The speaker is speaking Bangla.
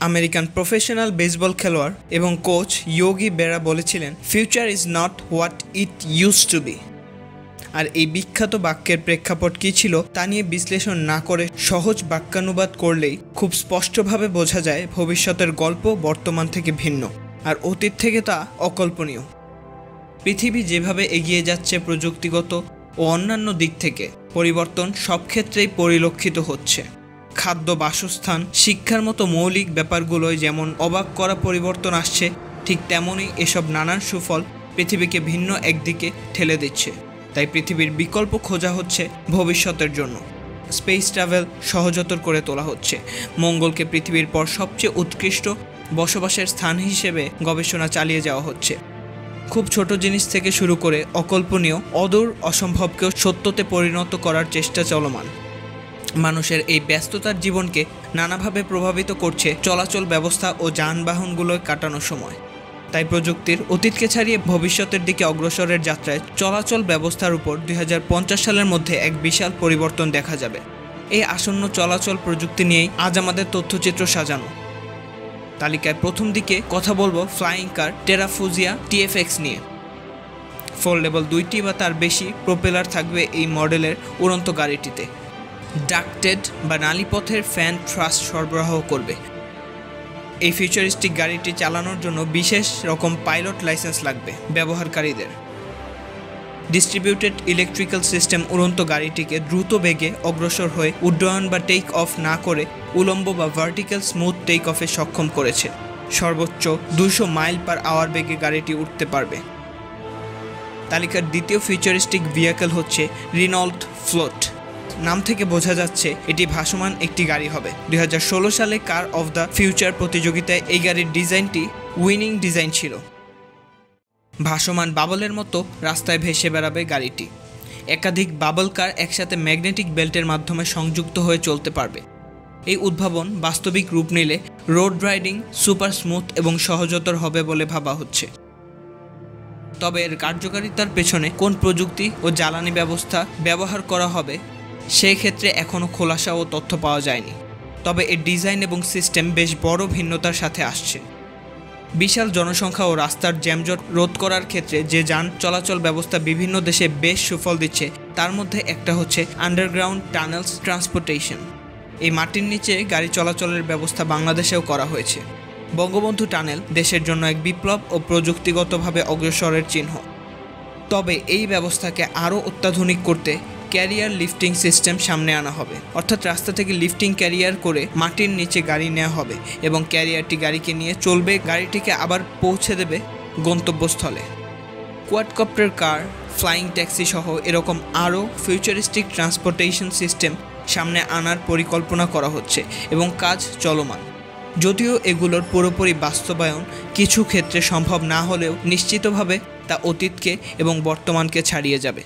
আমেরিকান প্রফেশনাল বেসবল খেলোয়াড় এবং কোচ ইয়োগি বেরা বলেছিলেন, future is not what it use to be. আর এই বিখ্যাত বাক্যের প্রেক্ষাপট কী ছিল তা নিয়ে বিশ্লেষণ না করে সহজ বাক্যানুবাদ করলেই খুব স্পষ্টভাবে বোঝা যায় ভবিষ্যতের গল্প বর্তমান থেকে ভিন্ন, আর অতীত থেকে তা অকল্পনীয়। পৃথিবী যেভাবে এগিয়ে যাচ্ছে প্রযুক্তিগত ও অন্যান্য দিক থেকে, পরিবর্তন সব ক্ষেত্রেই পরিলক্ষিত হচ্ছে। খাদ্য, বাসস্থান, শিক্ষার মতো মৌলিক ব্যাপারগুলোয় যেমন অবাক করা পরিবর্তন আসছে, ঠিক তেমনই এসব নানান সুফল পৃথিবীকে ভিন্ন একদিকে ঠেলে দিচ্ছে। তাই পৃথিবীর বিকল্প খোঁজা হচ্ছে ভবিষ্যতের জন্য। স্পেস ট্রাভেল সহজতর করে তোলা হচ্ছে। মঙ্গলকে পৃথিবীর পর সবচেয়ে উৎকৃষ্ট বসবাসের স্থান হিসেবে গবেষণা চালিয়ে যাওয়া হচ্ছে। খুব ছোট জিনিস থেকে শুরু করে অকল্পনীয়, অদূর, অসম্ভবকেও সত্যতে পরিণত করার চেষ্টা চলমান। মানুষের এই ব্যস্ততার জীবনকে নানাভাবে প্রভাবিত করছে চলাচল ব্যবস্থা ও যানবাহনগুলোয় কাটানোর সময়। তাই প্রযুক্তির অতীতকে ছাড়িয়ে ভবিষ্যতের দিকে অগ্রসরের যাত্রায় চলাচল ব্যবস্থার উপর 2050 সালের মধ্যে এক বিশাল পরিবর্তন দেখা যাবে। এই আসন্ন চলাচল প্রযুক্তি নিয়েই আজ আমাদের তথ্যচিত্র সাজানো। তালিকায় প্রথম দিকে কথা বলবো ফ্লাইং কার টেরাফুজিয়া TFX নিয়ে। ফোল্ডেবল 2টি বা তার বেশি প্রোপেলার থাকবে এই মডেলের উড়ন্ত গাড়িটিতে। ডাক্টেড বা নালীপথের ফ্যান থ্রাস্ট সরবরাহ করবে। এই ফিউচারিস্টিক গাড়িটি চালানোর জন্য বিশেষ রকম পাইলট লাইসেন্স লাগবে ব্যবহারকারীদের। ডিস্ট্রিবিউটেড ইলেকট্রিক্যাল সিস্টেম উড়ন্ত গাড়িটিকে দ্রুত বেগে অগ্রসর হয়ে উড্ডয়ন বা টেক অফ না করে উলম্ব বা ভার্টিক্যাল স্মুথ টেক অফে সক্ষম করেছে। সর্বোচ্চ 200 মাইল পার আওয়ার বেগে গাড়িটি উঠতে পারবে। তালিকার দ্বিতীয় ফিউচারিস্টিক ভেহিকল হচ্ছে রিনল্ট ফ্লোট। নাম থেকে বোঝা যাচ্ছে এটি ভাসমান একটি গাড়ি হবে। 2016 সালে কার অফ দ্য ফিউচার প্রতিযোগিতায় এই গাড়ির ডিজাইনটি উইনিং ডিজাইন ছিল। ভাসমান বাবলের মতো রাস্তায় ভেসে বেড়াবে গাড়িটি। একাধিক বাবল কার একসাথে ম্যাগনেটিক বেল্টের মাধ্যমে সংযুক্ত হয়ে চলতে পারবে। এই উদ্ভাবন বাস্তবিক রূপ নিলে রোড রাইডিং সুপার স্মুথ এবং সহজতর হবে বলে ভাবা হচ্ছে। তবে এর কার্যকারিতার পেছনে কোন প্রযুক্তি ও জ্বালানি ব্যবস্থা ব্যবহার করা হবে সেই ক্ষেত্রে এখনও খোলাসা ও তথ্য পাওয়া যায়নি। তবে এর ডিজাইন এবং সিস্টেম বেশ বড় ভিন্নতার সাথে আসছে। বিশাল জনসংখ্যা ও রাস্তার জ্যামজট রোধ করার ক্ষেত্রে যে যান চলাচল ব্যবস্থা বিভিন্ন দেশে বেশ সুফল দিচ্ছে, তার মধ্যে একটা হচ্ছে আন্ডারগ্রাউন্ড টানেলস ট্রান্সপোর্টেশন। এই মাটির নিচে গাড়ি চলাচলের ব্যবস্থা বাংলাদেশেও করা হয়েছে। বঙ্গবন্ধু টানেল দেশের জন্য এক বিপ্লব ও প্রযুক্তিগতভাবে অগ্রসরের চিহ্ন। তবে এই ব্যবস্থাকে আরও অত্যাধুনিক করতে ক্যারিয়ার লিফটিং সিস্টেম সামনে আনা হবে। অর্থাৎ রাস্তা থেকে লিফটিং ক্যারিয়ার করে মাটির নিচে গাড়ি নেওয়া হবে এবং ক্যারিয়ারটি গাড়িকে নিয়ে চলবে, গাড়িটিকে আবার পৌঁছে দেবে গন্তব্যস্থলে। কোয়াডকপ্টার কার, ফ্লাইং ট্যাক্সি সহ এরকম আরও ফিউচারিস্টিক ট্রান্সপোর্টেশন সিস্টেম সামনে আনার পরিকল্পনা করা হচ্ছে এবং কাজ চলমান। যদিও এগুলোর পুরোপুরি বাস্তবায়ন কিছু ক্ষেত্রে সম্ভব না হলেও নিশ্চিতভাবে তা অতীতকে এবং বর্তমানকে ছাড়িয়ে যাবে।